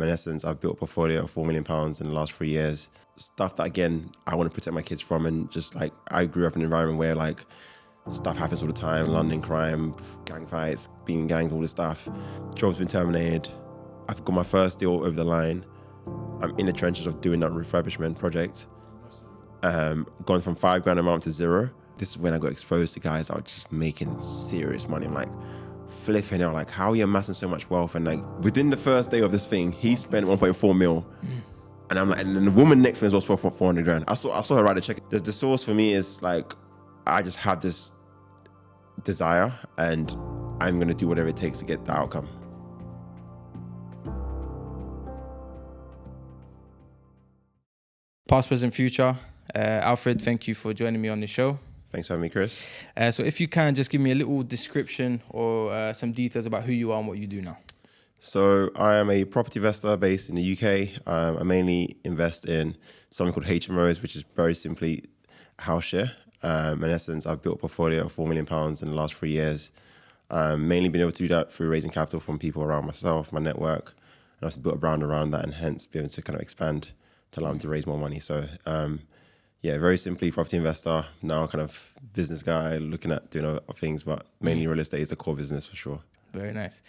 In essence, I've built a portfolio of £4 million in the last 3 years. Stuff that, again, I want to protect my kids from. And just like, I grew up in an environment where like stuff happens all the time. London crime, gang fights, being in gangs, all this stuff. Job's been terminated. I've got my first deal over the line. I'm in the trenches of doing that refurbishment project. Gone from £5,000 a month to zero. This is when I got exposed to guys that were just making serious money. I'm like, flipping out, like, how are you amassing so much wealth? And like, within the first day of this thing, he spent 1.4 mil. And I'm like, and then the woman next to me as well spent 400 grand. I saw her write a check. The source for me is like, I just have this desire and I'm going to do whatever it takes to get the outcome. Past, present, future. Alfred, thank you for joining me on the show. Thanks for having me, Chris. So if you can, just give me a little description or some details about who you are and what you do now. So I am a property investor based in the UK. I mainly invest in something called HMOs, which is very simply a house share. In essence, I've built a portfolio of £4 million in the last 3 years. Mainly been able to do that through raising capital from people around myself, my network, and also built a brand around that and hence be able to kind of expand to allow them to raise more money. So yeah, very simply property investor, now kind of business guy looking at doing other things, but mainly real estate is the core business for sure. Very nice.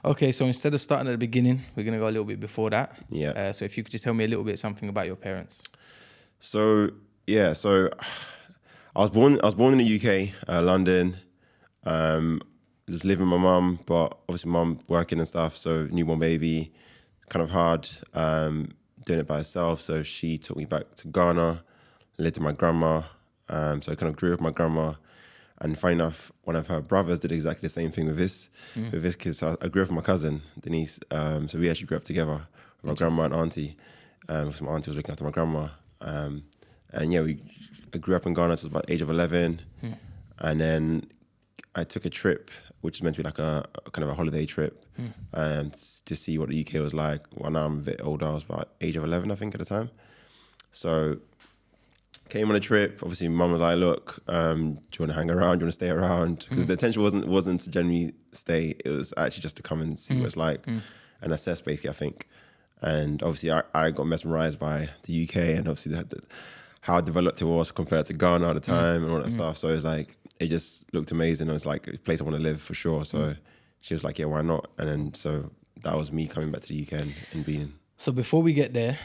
Okay, so instead of starting at the beginning, we're going to go a little bit before that. Yeah. So if you could just tell me a little bit something about your parents. So yeah, so I was born in the UK, London. Was living with my mum, but obviously mum working and stuff, so newborn baby, kind of hard doing it by herself. So she took me back to Ghana, lived with my grandma. So I kind of grew up with my grandma. And funny enough, one of her brothers did exactly the same thing with his kids. So I grew up with my cousin, Denise. So we actually grew up together with my grandma and auntie. My auntie was looking after my grandma. And yeah, I grew up in Ghana till about the age of 11. And then I took a trip, which is meant to be like a kind of a holiday trip, to see what the UK was like. Well, now I'm a bit older. I was about age of 11, I think, at the time. So came on a trip. Obviously, mum was like, look, do you want to hang around? Do you want to stay around? Because the intention wasn't to generally stay. It was actually just to come and see what it's like and assess, basically, I think. And obviously, I got mesmerized by the UK and obviously how developed it was compared to Ghana at the time and all that stuff. So it was like, it just looked amazing. It was like a place I want to live for sure. So she was like, yeah, why not? And then so that was me coming back to the UK and being. So before we get there,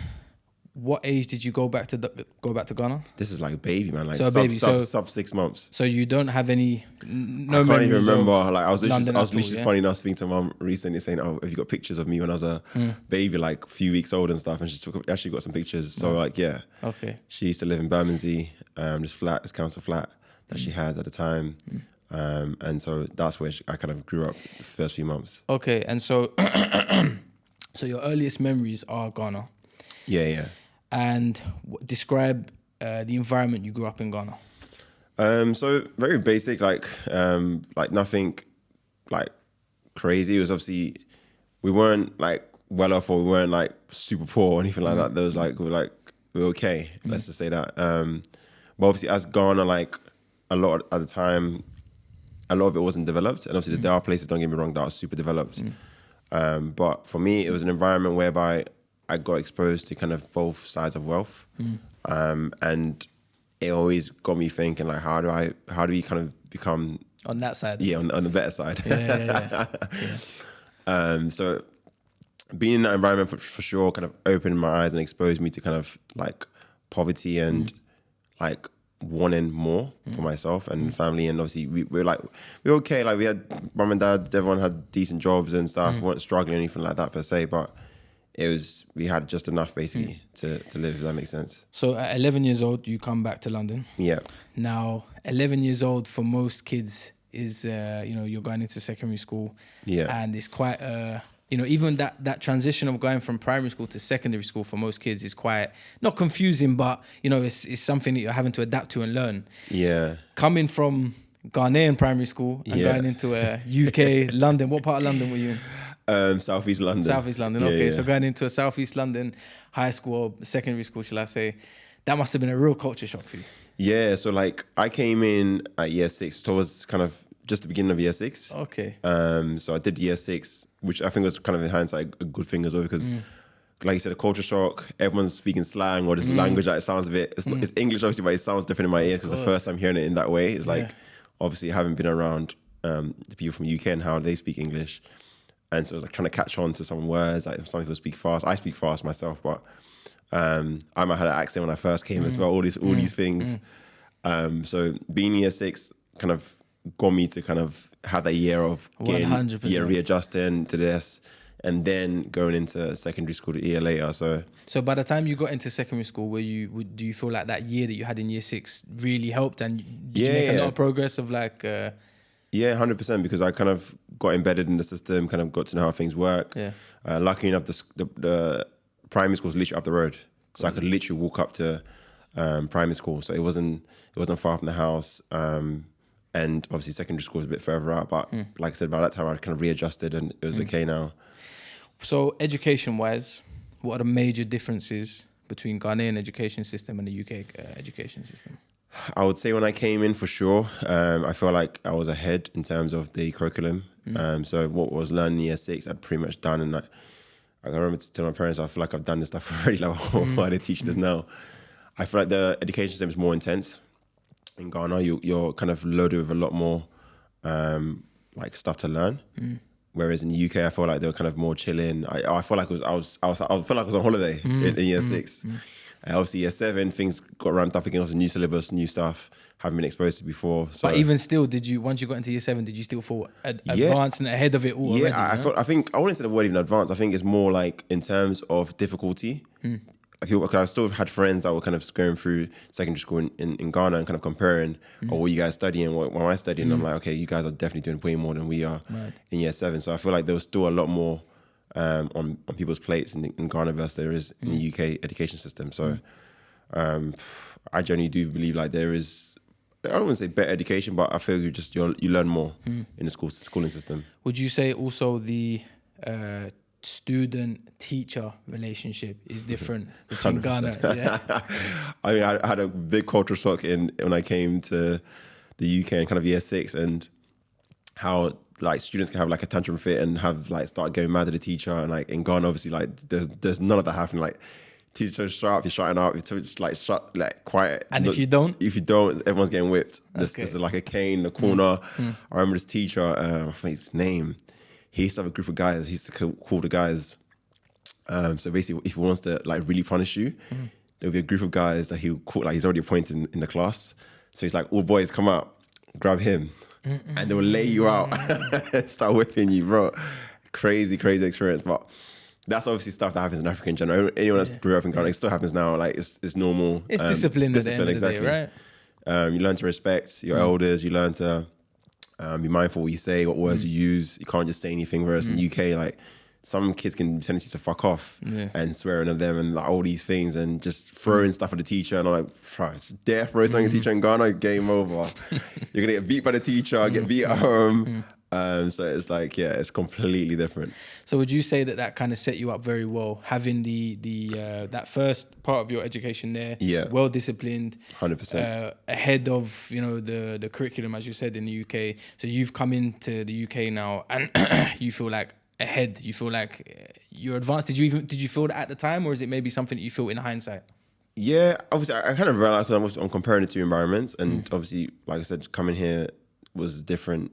what age did you go back to Ghana? This is like a baby, man. Like so sub 6 months. So you don't have any I can't even remember. Like I was literally yeah? funny enough speaking to mum recently saying, "Oh, have you got pictures of me when I was a baby, like a few weeks old and stuff?" And she actually got some pictures. So like, yeah. Okay. She used to live in Bermondsey, this council flat that she had at the time, and so that's where I kind of grew up the first few months. Okay, and so so your earliest memories are Ghana. Yeah. And describe the environment you grew up in Ghana. So very basic, like nothing like crazy. It was obviously, we weren't like well off or we weren't like super poor or anything like that. There was like, we were okay. Let's just say that. But obviously as Ghana, like a lot at the time, a lot of it wasn't developed. And obviously there are places, don't get me wrong, that are super developed. But for me, it was an environment whereby I got exposed to kind of both sides of wealth. And it always got me thinking, like, how do we kind of become on that side? Yeah, on the better side. Yeah. So being in that environment for sure kind of opened my eyes and exposed me to kind of like poverty and like wanting more for myself and family. And obviously we were okay. Like we had mum and dad, everyone had decent jobs and stuff. We weren't struggling or anything like that per se, but we had just enough basically to live, if that makes sense. So at 11 years old, you come back to London. Yeah. Now, 11 years old for most kids is, you're going into secondary school. Yeah. And it's quite, even that transition of going from primary school to secondary school for most kids is quite, not confusing, but, it's something that you're having to adapt to and learn. Yeah. Coming from Ghanaian primary school and going into a UK, London, what part of London were you in? Southeast London. Southeast London, okay. So going into a Southeast London high school or secondary school, shall I say, that must have been a real culture shock for you. Yeah, so like I came in at year 6, towards kind of just the beginning of year 6. Okay. So I did year 6, which I think was kind of in hindsight a good thing as well, because like you said, a culture shock. Everyone's speaking slang or this language that it sounds a bit. It's English obviously, but it sounds different in my ears because the first time hearing it in that way is like obviously having been around the people from UK and how they speak English, and so it's like trying to catch on to some words. Like some people speak fast. I speak fast myself, but I might have had an accent when I first came as well. All these things. So being year 6 kind of got me to kind of have that year of getting 100%. readjusting to this. And then going into secondary school a year later. So by the time you got into secondary school, do you feel like that year that you had in year 6 really helped? And did you make a lot of progress of like... Yeah, 100%, because I kind of got embedded in the system, kind of got to know how things work. Yeah. Lucky enough, the primary school was literally up the road. So I could literally walk up to primary school. So it wasn't far from the house. And obviously secondary school was a bit further out. But like I said, by that time I kind of readjusted and it was okay now. So education-wise, what are the major differences between Ghanaian education system and the UK education system? I would say when I came in, for sure, I feel like I was ahead in terms of the curriculum. So what was learned in year 6, I'd pretty much done. And I remember telling my parents, I feel like I've done this stuff already. Like, why are they teaching us now? I feel like the education system is more intense. In Ghana, you're kind of loaded with a lot more like stuff to learn. Whereas in the UK, I feel like they were kind of more chilling. I feel like I felt like I was on holiday in year 6. Obviously, year 7, things got ramped up again. Also, new syllabus, new stuff, haven't been exposed to before. So, but even still, once you got into year 7, did you still feel advanced and ahead of it all already? Yeah, I think I wouldn't say the word even advanced. I think it's more like in terms of difficulty. Because I still had friends that were kind of going through secondary school in Ghana and kind of comparing, what you guys studying, what am I studying? I'm like, okay, you guys are definitely doing way more than we are in year 7. So I feel like there was still a lot more on people's plates in Ghana versus there is in the UK education system. So I genuinely do believe like there is, I don't want to say better education, but I feel you learn more in the schooling system. Would you say also the student-teacher relationship is different between 100%. Ghana? Yeah. I mean, I had a big cultural shock when I came to the UK in kind of year 6, and how like students can have like a tantrum fit and have like start going mad at the teacher, and like in Ghana obviously like there's none of that happening. Like teacher shut up, you're shutting up, you're just like shut, like quiet. And if you don't, everyone's getting whipped. There's like a cane in the corner. I remember this teacher, I think his name, he used to have a group of guys. He used to call the guys. So basically, if he wants to like really punish you, there'll be a group of guys that he'll call, like he's already appointed in the class. So he's like, all boys come out, grab him, and they will lay you out, start whipping you, bro. Crazy experience. But that's obviously stuff that happens in Africa in general. Anyone that's grew up in Ghana, it still happens now. Like it's normal. It's discipline at the end of the day, right? You learn to respect your elders. You learn to be mindful what you say, what words you use. You can't just say anything. Whereas in the UK, like some kids can tendency to fuck off and swearing at them and like all these things and just throwing stuff at the teacher. And I'm like, it's death throw something at the teacher in Ghana, game over. You're gonna get beat by the teacher, get beat at home. So it's like, yeah, it's completely different. So would you say that kind of set you up very well, having the that first part of your education there, well disciplined, 100%, ahead of the curriculum, as you said, in the UK. So you've come into the UK now, and you feel like ahead. You feel like you're advanced. Did you feel that at the time, or is it maybe something that you feel in hindsight? Yeah, obviously I kind of realized because I'm comparing the two environments, and obviously, like I said, coming here was different.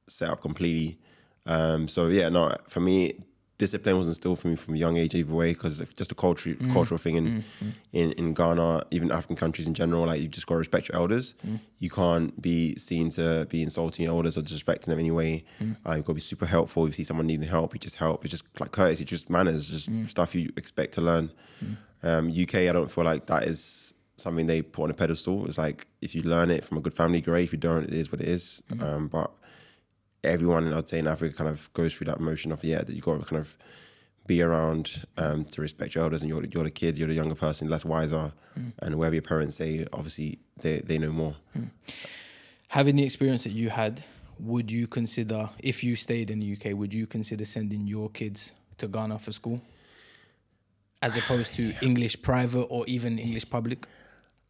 Set up completely. So yeah, no, for me, discipline was instilled for me from a young age either way, because just a cultural thing in Ghana, even African countries in general, like you just got to respect your elders. You can't be seen to be insulting your elders or disrespecting them anyway. You've got to be super helpful. If you see someone needing help, you just help. It's just like courtesy, just manners, just stuff you expect to learn. UK, I don't feel like that is something they put on a pedestal. It's like, if you learn it from a good family, great. If you don't, it is what it is. But everyone, I'd say, in Africa kind of goes through that motion of, that you got to kind of be around to respect your elders, and you're the kid, you're the younger person, less wiser, and whatever your parents say, obviously they know more. Having the experience that you had, would you consider, if you stayed in the UK, would you consider sending your kids to Ghana for school, as opposed to English private or even English public?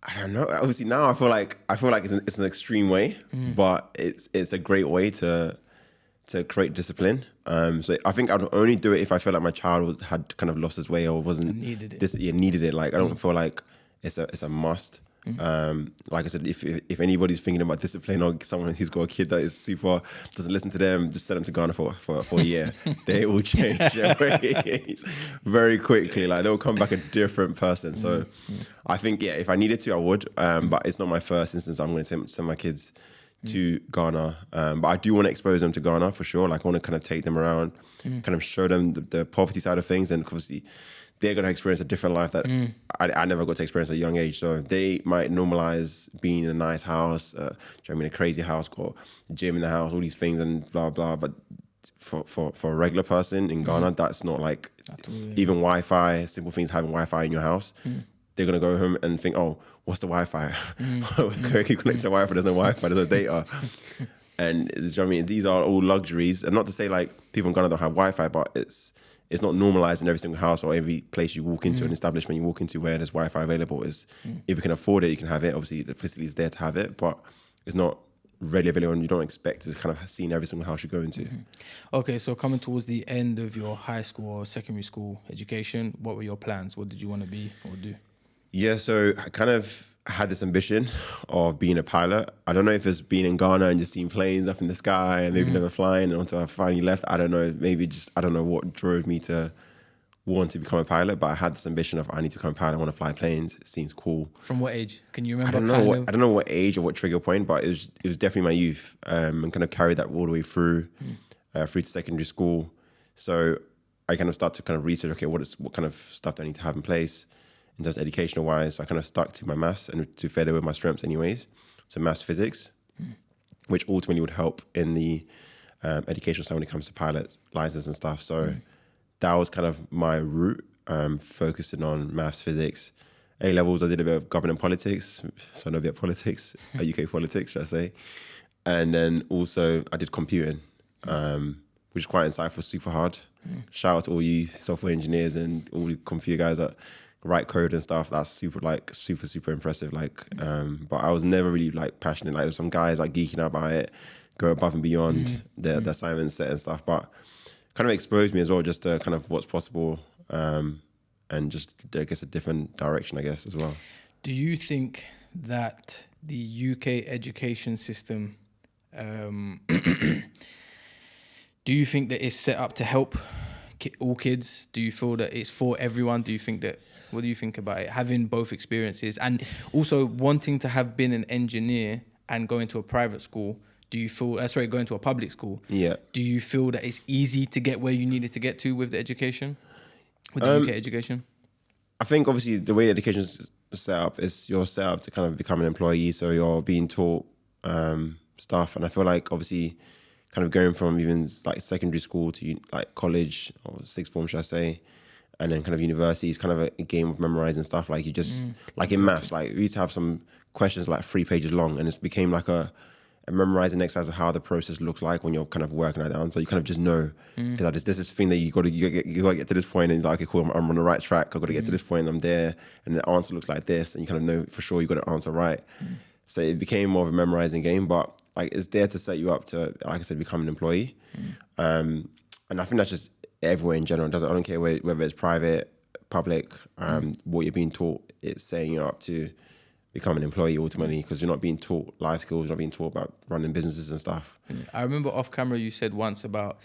I don't know. Obviously now I feel like it's an extreme way, but it's a great way to to create discipline. So I think I'd only do it if I feel like my child had kind of lost his way or wasn't Needed it. needed it. Like I don't feel like it's a must. Like I said, if anybody's thinking about discipline or someone who's got a kid that is super doesn't listen to them, just send them to Ghana for a year. They will change their ways very quickly. Like they'll come back a different person. So I think if I needed to, I would. But it's not my first instance. I'm going to send my kids to Ghana, but I do want to expose them to Ghana for sure. Like I want to kind of take them around, kind of show them the poverty side of things, and obviously they're going to experience a different life that I never got to experience at a young age. So they might normalize being in a nice house, a crazy house, got a gym in the house, all these things and blah, blah. But for a regular person in Ghana, that's not like even Wi-Fi, simple things, having Wi-Fi in your house. They're going to go home and think, oh, what's the Wi-Fi? Can you connect to Wi-Fi? There's no Wi-Fi, there's no data. And you know what I mean? These are all luxuries. And not to say like people in Ghana don't have Wi-Fi, but it's not normalized in every single house or every place you walk into, an establishment you walk into where there's Wi-Fi available. If you can afford it, you can have it. Obviously, the facility is there to have it, but it's not readily available and you don't expect to kind of see in every single house you go into. Okay, so coming towards the end of your high school or secondary school education, what were your plans? What did you want to be or do? Yeah, so I kind of had this ambition of being a pilot. I don't know if it's being in Ghana and just seeing planes up in the sky and maybe never flying until I finally left. I don't know. Maybe just, I don't know what drove me to want to become a pilot, but I had this ambition of I need to become a pilot. I want to fly planes. It seems cool. From what age? Can you remember? I don't know what age or what trigger point, but it was definitely my youth, and kind of carried that all the way through to secondary school. So I kind of start to kind of research, okay, what kind of stuff do I need to have in place in terms of educational wise. So I kind of stuck to my maths and to further with my strengths anyways. So maths, physics, which ultimately would help in the educational side when it comes to pilot license and stuff. So that was kind of my route, focusing on maths, physics. A-levels, I did a bit of government politics, so I know a bit of politics, UK politics, should I say. And then also I did computing, which is quite insightful, super hard. Shout out to all you software engineers and all the computer guys that write code and stuff. That's super impressive. But I was never really like passionate. Like there's some guys like geeking out about it, go above and beyond the assignment set and stuff. But kind of exposed me as well, just to kind of what's possible, and just I guess a different direction, I guess as well. Do you think that the UK education system, do you think that it's set up to help all kids? Do you feel that it's for everyone? Do you think that? What do you think about it? Having both experiences and also wanting to have been an engineer and going to a private school, do you feel, going to a public school? Yeah. Do you feel that it's easy to get where you needed to get to with the education, with the UK education? I think obviously the way education is set up is you're set up to kind of become an employee. So you're being taught stuff. And I feel like obviously kind of going from even like secondary school to like college or sixth form, should I say, and then kind of university is kind of a game of memorizing stuff. Like you just, like in maths, like we used to have some questions like 3 pages long and it became like a memorizing exercise of how the process looks like when you're kind of working out the answer. You kind of just know that there's this thing that you got to get to this point and you're like, okay, cool, I'm on the right track. I've got to get to this point and I'm there. And the answer looks like this. And you kind of know for sure you got to answer right. So it became more of a memorizing game, but like it's there to set you up to, like I said, become an employee. And I think that's just everywhere in general. I don't care whether it's private, public, what you're being taught, it's setting you up to become an employee ultimately, because you're not being taught life skills, you're not being taught about running businesses and stuff. I remember off camera you said once about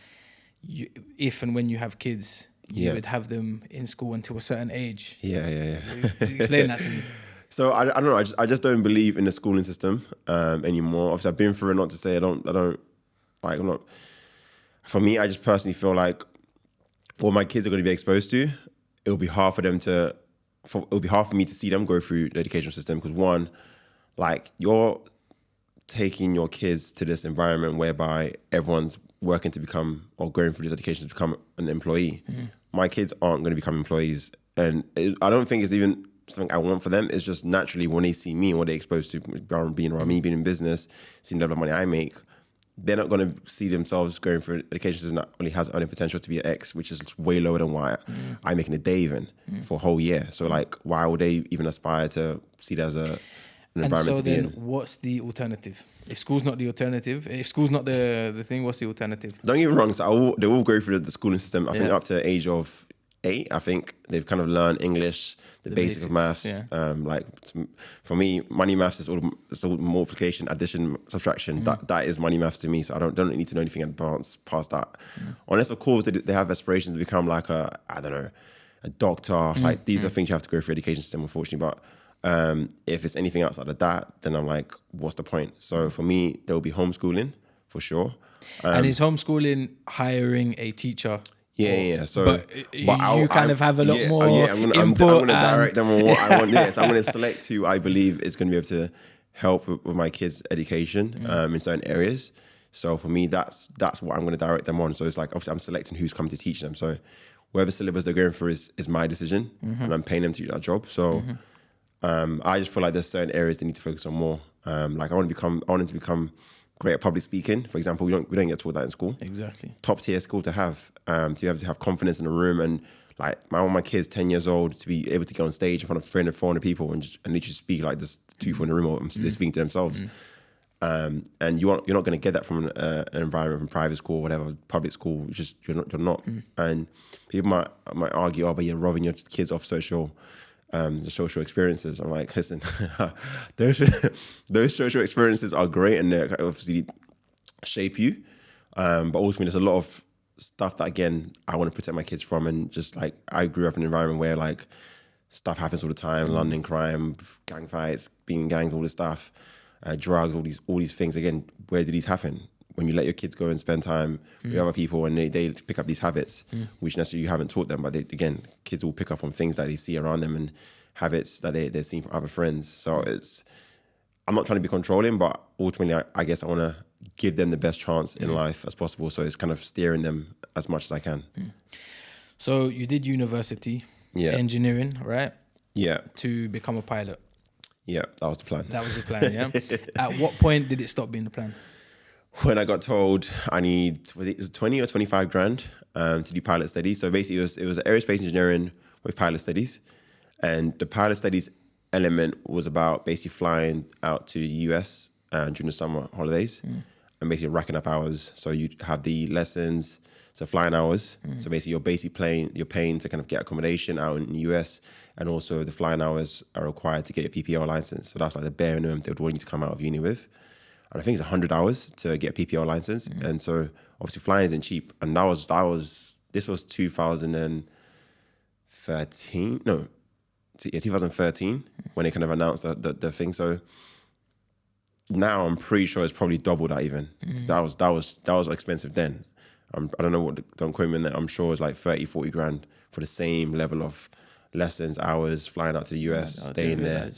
if and when you have kids, you would have them in school until a certain age. Yeah. Explain that to me. So I don't know. I just don't believe in the schooling system anymore. Obviously, I've been through it. Not to say I'm not. For me, I just personally feel like what my kids are going to be exposed to, it'll be hard for them to. It'll be hard for me to see them go through the educational system because one, like you're taking your kids to this environment whereby everyone's working to become or going through this education to become an employee. My kids aren't going to become employees, and I don't think it's even something I want for them. It's just naturally when they see me and what they're exposed to being around me, being in business, seeing the level of money I make, they're not going to see themselves going through education system that only has earning potential to be an X, which is way lower than what I'm making a day even for a whole year. So like, why would they even aspire to see it as a an And environment so to be then, in. what's the alternative? If school's not the alternative, if school's not the thing, what's the alternative? Don't get me wrong. So they all go through the schooling system. I think Yeah. up to the age of 8. I think they've kind of learned English, the basics of maths. yeah. For me, money maths is all multiplication, addition, subtraction. That is money maths to me. So I don't need to know anything advanced past that. Unless of course they have aspirations to become like a doctor. Like these are things you have to go through education system, unfortunately. But if it's anything outside of that, then I'm like, what's the point? So for me, there will be homeschooling for sure. And is homeschooling hiring a teacher? Yeah. So, but you kind of have a lot more I'm input gonna direct them on what I want. Yeah, so I'm gonna select who I believe is gonna be able to help with my kids' education in certain areas. So for me, that's what I'm gonna direct them on. So it's like obviously I'm selecting who's coming to teach them. So whatever syllabus they're going through is my decision, and I'm paying them to do that job. So I just feel like there's certain areas they need to focus on more. Like I want them to become great at public speaking. For example, we don't get taught that in school. Exactly. Top tier skill to have, to be able to have confidence in the room, and like I want my kids 10 years old to be able to go on stage in front of 300, 400 people and literally speak like this two people in the room, or they're speaking to themselves. And you're not going to get that from an environment from private school or whatever, public school. You're not. And people might argue, oh, but you're robbing your kids off the social experiences. I'm like, listen, those social experiences are great and they obviously shape you. But ultimately, there's a lot of stuff that, again, I want to protect my kids from. And just like, I grew up in an environment where like stuff happens all the time, London crime, gang fights, being in gangs, all this stuff, drugs, all these things. Again, where did these happen? When you let your kids go and spend time with other people and they pick up these habits, which necessarily you haven't taught them, but kids will pick up on things that they see around them and habits that they're seeing from other friends. So I'm not trying to be controlling, but ultimately I guess I want to give them the best chance in life as possible. So it's kind of steering them as much as I can. So you did university, engineering, right? Yeah. To become a pilot. Yeah, that was the plan. That was the plan, yeah? At what point did it stop being the plan? When I got told I need, it was 20 or 25 grand to do pilot studies. So basically it was aerospace engineering with pilot studies. And the pilot studies element was about basically flying out to the US during the summer holidays and basically racking up hours. So you have the lessons, so flying hours. So basically you're paying to kind of get accommodation out in the US, and also the flying hours are required to get your PPL license. So that's like the bare minimum they would want you to come out of uni with. And I think it's 100 hours to get a PPL license. And so obviously flying isn't cheap. And this was 2013. No, 2013 when they kind of announced the thing. So now I'm pretty sure it's probably double that even. That was expensive then. I don't know don't quote me on that. I'm sure it's like 30, 40 grand for the same level of lessons, hours, flying out to the US, staying there.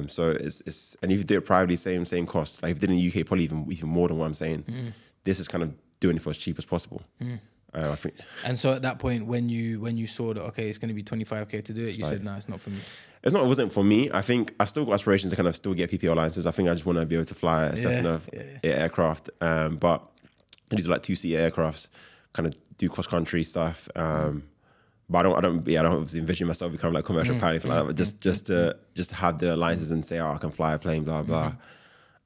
So it's and if you do it privately, same cost. Like if you did in the UK, probably even more than what I'm saying. This is kind of doing it for as cheap as possible. I think. And so at that point, when you saw that it's going to be 25k to do it, you said, "No, it's not for me." It wasn't for me. I think I still got aspirations to kind of still get PPL license. I think I just want to be able to fly a Cessna aircraft. But these are like 2-seat aircrafts, kind of do cross country stuff. But I don't obviously envision myself becoming like a commercial pilot like that. But just to have the license and say, I can fly a plane, blah blah.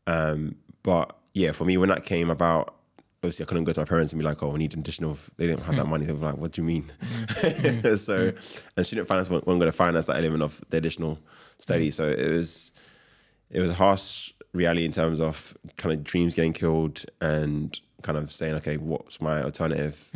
But yeah, for me, when that came about, obviously I couldn't go to my parents and be like, we need additional. They didn't have that money. They were like, what do you mean? So, and student finance wasn't going to finance that element of the additional study. So it was a harsh reality in terms of kind of dreams getting killed and kind of saying, okay, what's my alternative?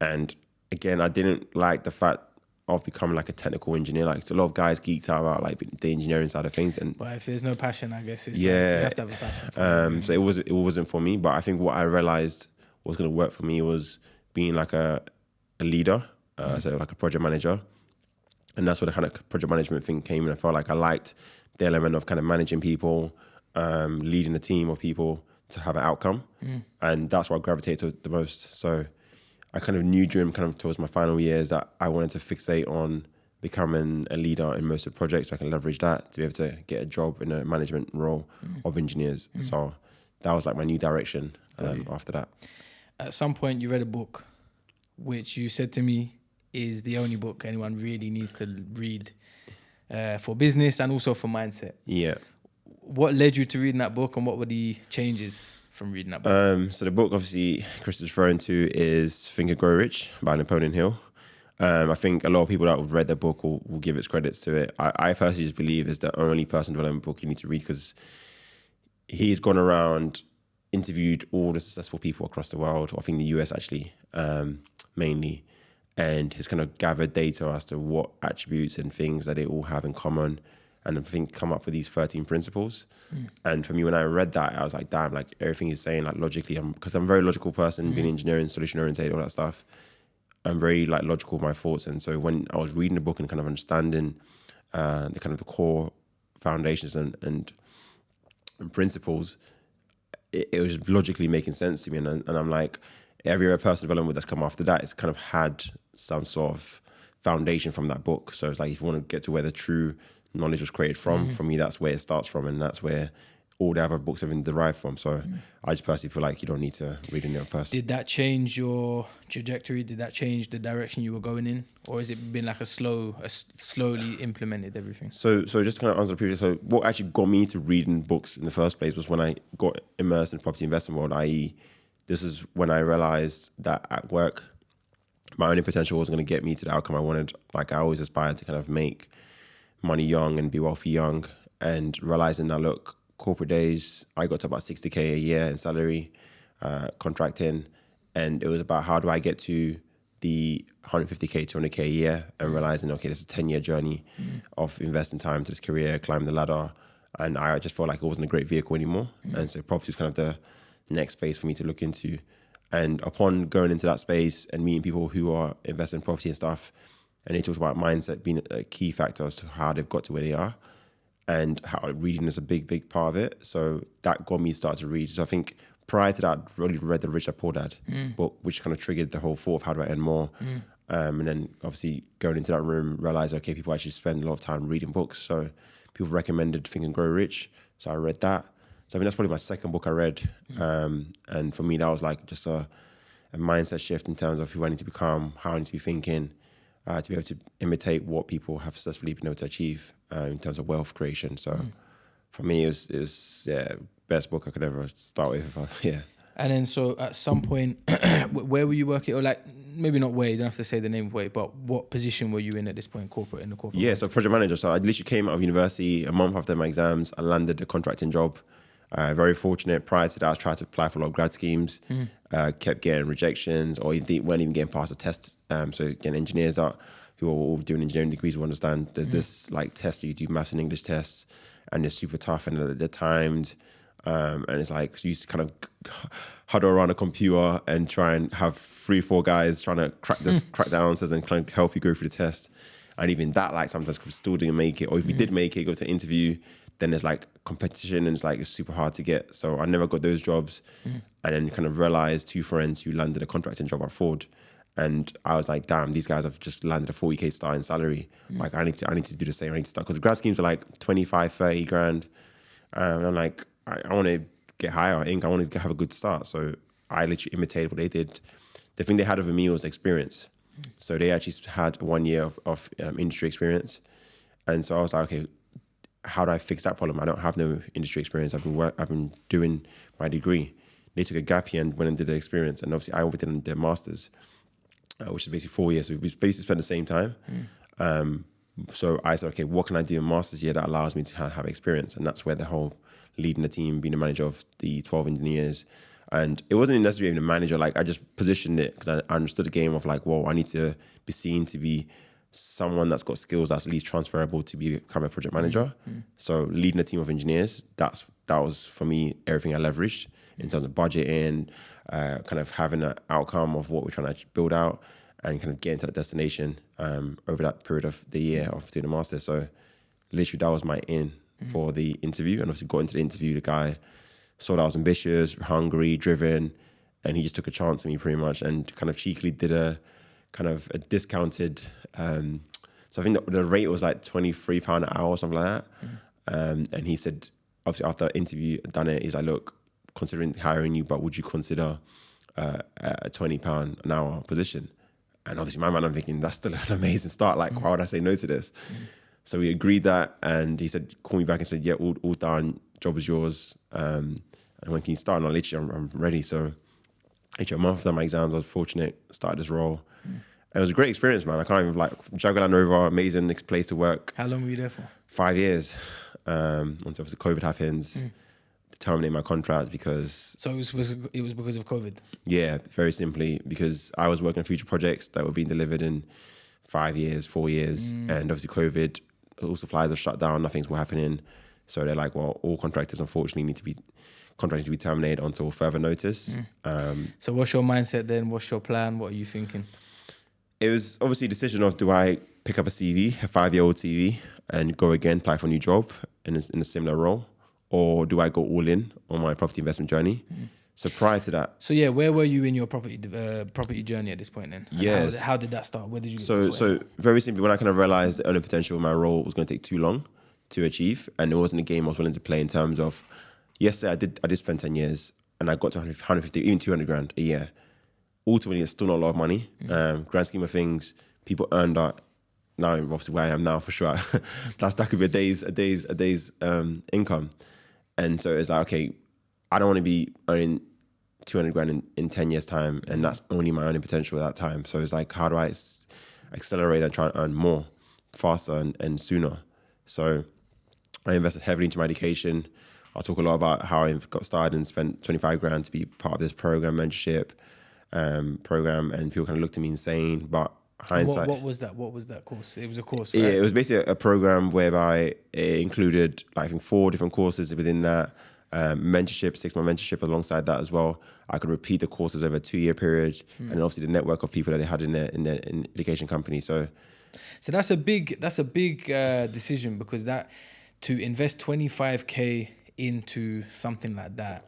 And again, I didn't like the fact of becoming like a technical engineer. Like, so a lot of guys geeked out about like the engineering side of things. But if there's no passion, I guess it's like you have to have a passion. So it wasn't for me. But I think what I realized was going to work for me was being like a leader, so like a project manager. And that's where the kind of project management thing came in. I felt like I liked the element of kind of managing people, leading a team of people to have an outcome. And that's what I gravitated to the most. So I kind of knew towards my final years that I wanted to fixate on becoming a leader in most of the projects, so I can leverage that to be able to get a job in a management role of engineers. So that was like my new direction after that. At some point you read a book which you said to me is the only book anyone really needs to read. for business and also for mindset. Yeah. What led you to reading that book, and what were the changes from reading that book? So the book, obviously, Chris is referring to is Think and Grow Rich by Napoleon Hill. I think a lot of people that have read the book will give its credits to it. I personally just believe it's the only personal development book you need to read, because he's gone around, interviewed all the successful people across the world, I think the US actually, mainly, and has kind of gathered data as to what attributes and things that they all have in common, and I think come up with these 13 principles. And for me, when I read that, I was like, damn, like everything he's saying, like logically, because I'm a very logical person, being engineering, solution oriented, all that stuff. I'm very like logical with my thoughts. And so when I was reading the book and kind of understanding the kind of the core foundations and principles, it was logically making sense to me. And I'm like, every other personal development that's come after that, it's kind of had some sort of foundation from that book. So it's like, if you want to get to where the true knowledge was created from, for me, that's where it starts from. And that's where all the other books have been derived from. So I just personally feel like you don't need to read any other person. Did that change your trajectory? Did that change the direction you were going in? Or has it been like slowly implemented everything? So just to kind of answer the previous, so what actually got me to reading books in the first place was when I got immersed in the property investment world, i.e. this is when I realized that at work, my only potential wasn't going to get me to the outcome I wanted. Like I always aspired to kind of make money young and be wealthy young, and realizing that, look, corporate days, I got to about 60K a year in salary, contracting. And it was about, how do I get to the 150K, 200K a year, and realizing, okay, this is a 10-year journey of investing time to this career, climb the ladder. And I just felt like it wasn't a great vehicle anymore. And so property was kind of the next space for me to look into. And upon going into that space and meeting people who are investing in property and stuff, and they talked about mindset being a key factor as to how they've got to where they are, and how reading is a big part of it. So that got me started to read. So I think prior to that, I really read the Rich Dad Poor Dad book, which kind of triggered the whole thought of how do I earn more. And then obviously going into that room, realized, okay, people actually spend a lot of time reading books. So people recommended Think and Grow Rich. So I read that. So I think that's probably my second book I read. And for me, that was like just a mindset shift in terms of who I need to become, how I need to be thinking, to be able to imitate what people have successfully been able to achieve in terms of wealth creation. So for me, it was best book I could ever start with. Yeah. And then so at some point, where were you working? Or like, maybe not where, you don't have to say the name of where, but what position were you in at this point, in the corporate? Yeah, so project manager. So I literally came out of university a month after my exams. I landed a contracting job. Very fortunate. Prior to that, I was trying to apply for a lot of grad schemes, kept getting rejections, or weren't even getting past the test. So again, engineers who are all doing engineering degrees will understand there's this like test you do, maths and English tests, and they're super tough and they're timed. And it's like, so you used to kind of huddle around a computer and try and have 3-4 guys trying to crack the answers and kind of help you go through the test. And even that, like, sometimes still didn't make it. Or if you did make it, go to an interview, then there's like competition and it's super hard to get. So I never got those jobs. And then kind of realized 2 friends who landed a contracting job at Ford. And I was like, damn, these guys have just landed a 40K starting salary. Like, I need to do the same. I need to start. Because grad schemes are like 25, 30 grand. And I'm like, I want to get higher. I want to have a good start. So I literally imitated what they did. The thing they had over me was experience. So they actually had 1 year of industry experience. And so I was like, okay, how do I fix that problem? I don't have no industry experience. I've been doing my degree. They took a gap year and went and did the experience. And obviously I went and did their masters, which is basically 4 years. So we basically spent the same time. So I said, okay, what can I do in master's year that allows me to have experience? And that's where the whole leading the team, being the manager of the 12 engineers. And it wasn't necessarily even a manager. Like, I just positioned it because I understood the game of like, well, I need to be seen to be someone that's got skills that's at least transferable to become a project manager. So leading a team of engineers, that was for me everything I leveraged in terms of budgeting, kind of having an outcome of what we're trying to build out, and kind of getting to that destination over that period of the year of doing the master's. So literally that was my in for the interview. And obviously got into the interview, the guy saw that I was ambitious, hungry, driven, and he just took a chance on me pretty much and kind of cheekily did a kind of a discounted, so I think the rate was like £23 an hour or something like that. And he said, obviously after the interview done it, he's like, look, considering hiring you, but would you consider a £20 an hour position? And obviously my man, I'm thinking that's still an amazing start. Like, why would I say no to this? So we agreed that, and he said, call me back and said, yeah, all done, job is yours. And when can you start? And I literally, I'm ready. So literally a month after my exams, I was fortunate, started this role. And it was a great experience, man. I can't even, like, Jaguar Land Rover, amazing place to work. How long were you there for? 5 years. Until obviously COVID happens, to terminate my contract because... So it was because of COVID? Yeah, very simply, because I was working on future projects that were being delivered in 5 years, 4 years. And obviously COVID, all suppliers are shut down, nothing's happening. So they're like, well, all contractors unfortunately need to be terminated until further notice. So what's your mindset then? What's your plan? What are you thinking? It was obviously a decision of, do I pick up a CV, a 5-year-old CV, and go again, apply for a new job in a similar role? Or do I go all in on my property investment journey? So prior to that... So yeah, where were you in your property journey at this point then? And yes. How did that start? Where did you get So very simply, when I kind of realised the earning potential of my role was going to take too long to achieve, and it wasn't a game I was willing to play in terms of, yes, I did spend 10 years, and I got to 150, even 200 grand a year. Ultimately, it's still not a lot of money. Grand scheme of things, people earn that. Now, obviously, where I am now, for sure, that could be a day's income. And so it's like, okay, I don't want to be earning 200 grand in 10 years' time, and that's only my earning potential at that time. So it's like, how do I accelerate and try and earn more, faster and sooner? So I invested heavily into my education. I'll talk a lot about how I got started and spent 25 grand to be part of this program, mentorship program, and people kind of looked at me insane, but hindsight... What was that? What was that course? It was a course, right? Yeah, it it was basically a program whereby it included, like, I think 4 different courses within that. Mentorship, 6-month mentorship alongside that as well. I could repeat the courses over a 2-year period, and obviously the network of people that they had in their education company. So that's a big decision, because that, to invest 25k into something like that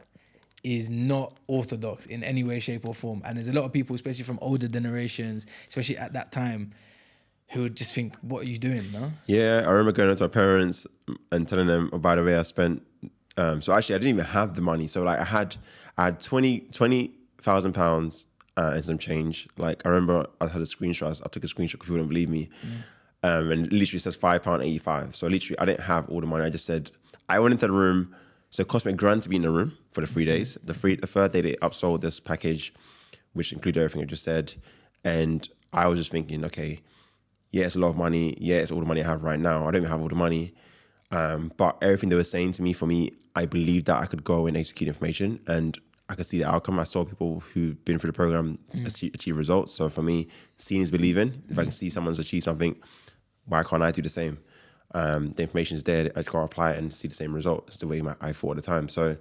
is not orthodox in any way, shape or form. And there's a lot of people, especially from older generations, especially at that time, who would just think, what are you doing, no? Yeah, I remember going up to my parents and telling them, oh, by the way, I spent... so actually, I didn't even have the money. So like I had £20,000 and some change. Like I remember I had a screenshot. I took a screenshot because people didn't believe me. And it literally says £5.85. So literally, I didn't have all the money. I just said, I went into the room. So it cost me £1,000 to be in the room for the 3 days. The third day, they upsold this package, which included everything I just said. And I was just thinking, okay, yeah, it's a lot of money. Yeah, it's all the money I have right now. I don't even have all the money. But everything they were saying to me, for me, I believed that I could go and execute information, and I could see the outcome. I saw people who've been through the program achieve results. So for me, seeing is believing. If I can see someone's achieved something, why can't I do the same? The information is there. I just got to apply it and see the same result. It's the way I thought at the time. So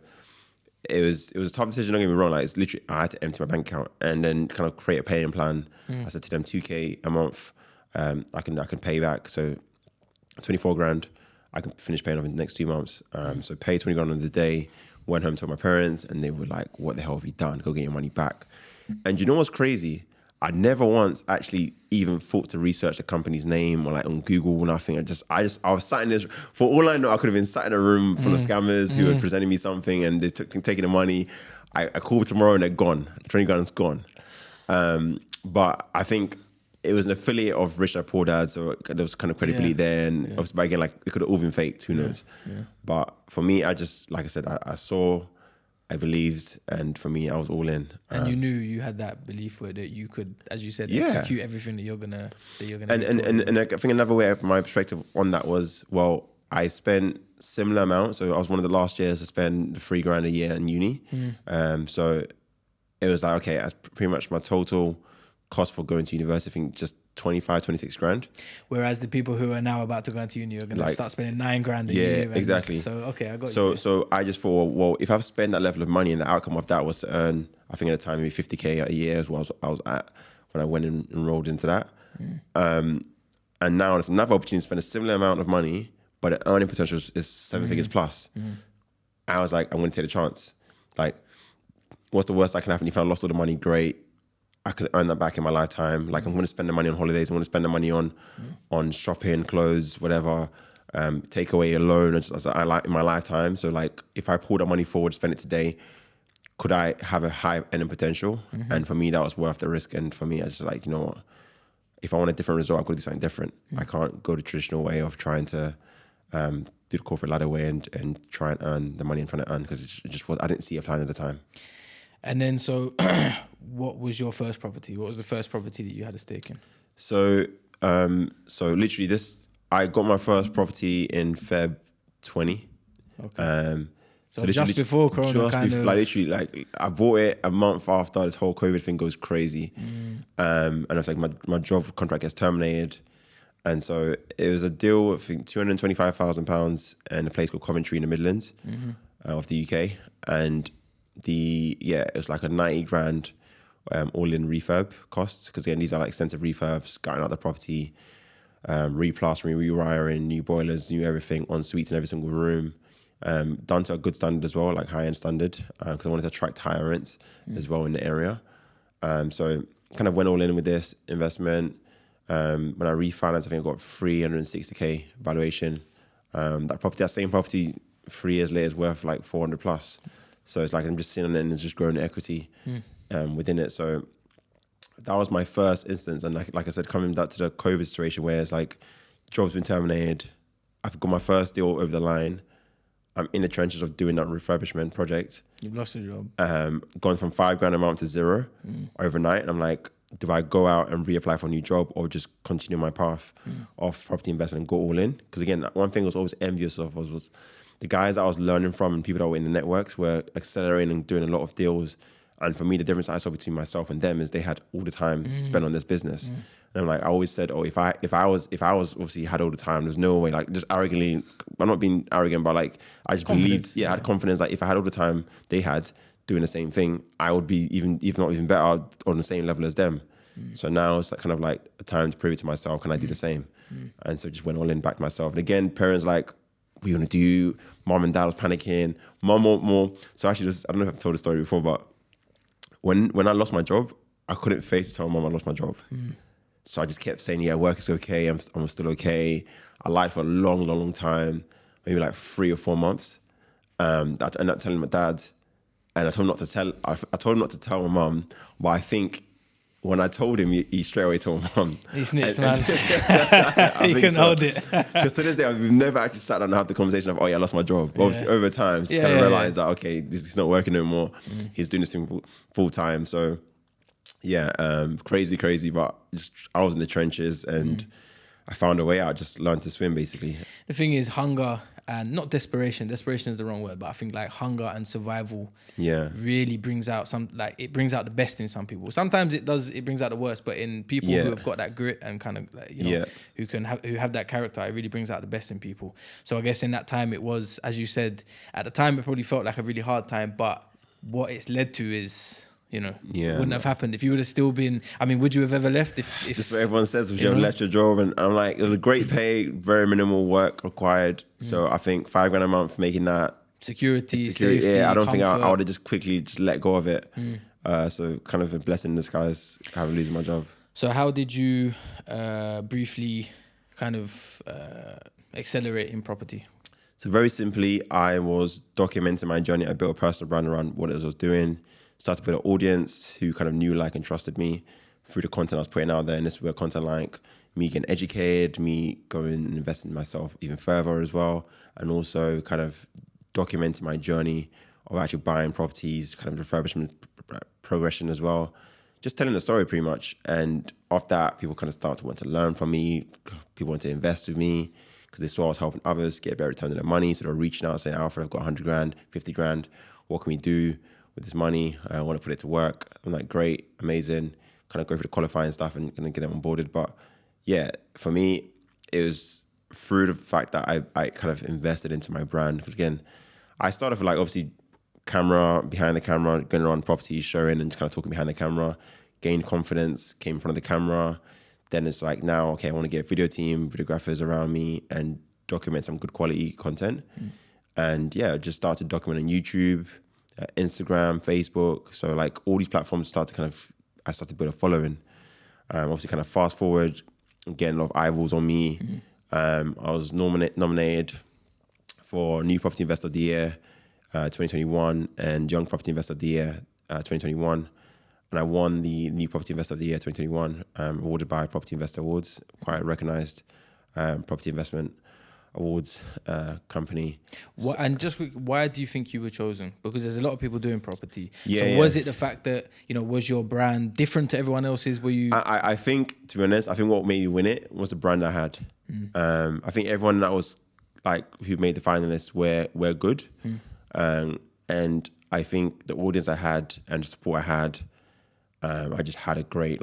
it was a tough decision. Don't get me wrong. Like, it's literally, I had to empty my bank account and then kind of create a paying plan. I said to them, 2k a month. I can pay back. So 24 grand. I can finish paying off in the next 2 months. So pay 20 grand on the day, went home to my parents, and they were like, what the hell have you done? Go get your money back. And you know what's crazy? I never once actually even thought to research the company's name or like on Google or nothing. I was sat in this, for all I know, I could have been sat in a room full of scammers who had presented me something and they taking the money. I called tomorrow and they're gone. 20 grand's gone. But I think it was an affiliate of Rich Dad Poor Dad, so there was kind of credibility there. And obviously, but again, like, it could have all been faked. Who knows? Yeah. But for me, I just, like I said, I saw, I believed, and for me, I was all in. And you knew you had that belief where that you could, as you said, execute everything that you're gonna. And I think another way, my perspective on that was, well, I spent similar amount. So I was one of the last years to spend £3,000 a year in uni. So it was like, okay, that's pretty much my total cost for going to university, I think just 25, 26 grand. Whereas the people who are now about to go into uni are going to start spending £9,000 a year. Yeah, exactly. So, okay, I got you. So I just thought, well, if I've spent that level of money and the outcome of that was to earn, I think at the time, maybe 50k a year as well, I was at when I went and enrolled into that. And now there's another opportunity to spend a similar amount of money, but the earning potential is 7 figures plus. I was like, I'm going to take the chance. Like, what's the worst that can happen? If I lost all the money, great. I could earn that back in my lifetime. Like, I'm going to spend the money on holidays. I'm going to spend the money on shopping, clothes, whatever, takeaway alone as I like in my lifetime. So like, if I pull that money forward, spend it today, could I have a high earning potential? And for me, that was worth the risk. And for me, I just like, you know what? if I want a different result, I've got to do something different. I can't go the traditional way of trying to do the corporate ladder way and try and earn the money I'm trying to earn, because it just was, I didn't see a plan at the time. And then, so what was your first property? What was the first property that you had a stake in? So literally I got my first property in Feb 20. Okay. So this just before Corona, like literally, like I bought it a month after this whole COVID thing goes crazy, and it's like my job contract gets terminated, and so it was a deal of, I think, £225,000 in a place called Coventry in the Midlands of the UK, and it was like a 90 grand all in refurb costs, because again these are like extensive refurbs, gutting out the property, replastering, rewiring, new boilers, new everything, en suites in every single room. Done to a good standard as well, like high-end standard, because I wanted to attract higher rents as well in the area. So kind of went all in with this investment. When I refinanced, I think I got 360k valuation. That same property 3 years later is worth like 400 plus. So it's like I'm just sitting on it and it's just growing the equity within it. So that was my first instance. And like I said, coming back to the COVID situation where it's like job's been terminated, I've got my first deal over the line. I'm in the trenches of doing that refurbishment project. You've lost your job. Gone from £5,000 a month to zero overnight. And I'm like, do I go out and reapply for a new job or just continue my path of property investment and go all in? Because again, one thing I was always envious of was the guys that I was learning from and people that were in the networks were accelerating and doing a lot of deals. And for me, the difference I saw between myself and them is they had all the time spent on this business. And I'm like, I always said, if I was obviously had all the time, there's no way, like just arrogantly, I'm not being arrogant, but like I just believed, I had confidence, like if I had all the time they had doing the same thing, I would be if not even better, on the same level as them. So now it's like kind of like a time to prove it to myself, can I do the same? And so just went all in, back to myself. And again, parents like, what are you gonna do? Mom and dad was panicking, mom more. So actually, I don't know if I've told the story before, but when I lost my job, I couldn't face to tell my mom I lost my job. So I just kept saying, yeah, work is okay, I'm still okay. I lied for a long time, maybe like 3 or 4 months. I ended up telling my dad, and I told him not to tell my mum, but I think when I told him, he straight away told my mum. He snips, man. He couldn't hold it. Because to this day, we've never actually sat down and had the conversation of, I lost my job. But obviously, over time, just kind of realised that, okay, this is not working no more. He's doing this thing full time. So, crazy. But just I was in the trenches and I found a way out. Just learned to swim, basically. The thing is, hunger and not desperation. Desperation is the wrong word, but I think like hunger and survival really brings out it brings out the best in some people. Sometimes it brings out the worst, but in people who have got that grit and kind of like, who have that character, it really brings out the best in people. So I guess in that time it was, as you said, at the time it probably felt like a really hard time, but what it's led to is, wouldn't have happened if you would have still been. I mean, would you have ever left if that's what everyone says, would you have left your job? And I'm like, it was a great pay, very minimal work required. So I think £5,000 a month, making that security, safety, I don't think comfort. I would have just quickly let go of it. So kind of a blessing in disguise, having losing my job. So how did you briefly kind of accelerate in property? So very simply, I was documenting my journey. I built a personal brand around what it was I was doing. Started to build an audience who kind of knew, like, and trusted me through the content I was putting out there. And this was content like me getting educated, me going and investing in myself even further as well. And also kind of documenting my journey of actually buying properties, kind of refurbishment progression as well. Just telling the story pretty much. And off that, people kind of started to want to learn from me. People wanted to invest with me because they saw I was helping others get a better return on their money. So they were reaching out saying, Alfred, I've got 100 grand, 50 grand. What can we do with this money? I want to put it to work. I'm like, great, amazing. Kind of go through the qualifying stuff and get them onboarded. But yeah, for me, it was through the fact that I kind of invested into my brand. Because again, I started with like obviously behind the camera, going around properties, showing and just kind of talking behind the camera, gained confidence, came in front of the camera. Then it's like now, okay, I want to get a video team, videographers around me and document some good quality content. And yeah, just started documenting YouTube, Instagram, Facebook. So like all these platforms I started to build a following. Obviously kind of fast forward, getting a lot of eyeballs on me. I was nominated for New Property Investor of the Year 2021 and Young Property Investor of the Year 2021. And and I won the New Property Investor of the Year 2021, awarded by Property Investor Awards, quite a recognised property investment awards company. What, and just why do you think you were chosen? Because there's a lot of people doing property. Yeah, so yeah. was it the fact that, was your brand different to everyone else's? Were you? I think, to be honest, I think what made me win it was the brand I had. I think everyone that was like who made the finalists were good, and I think the audience I had and the support I had, I just had a great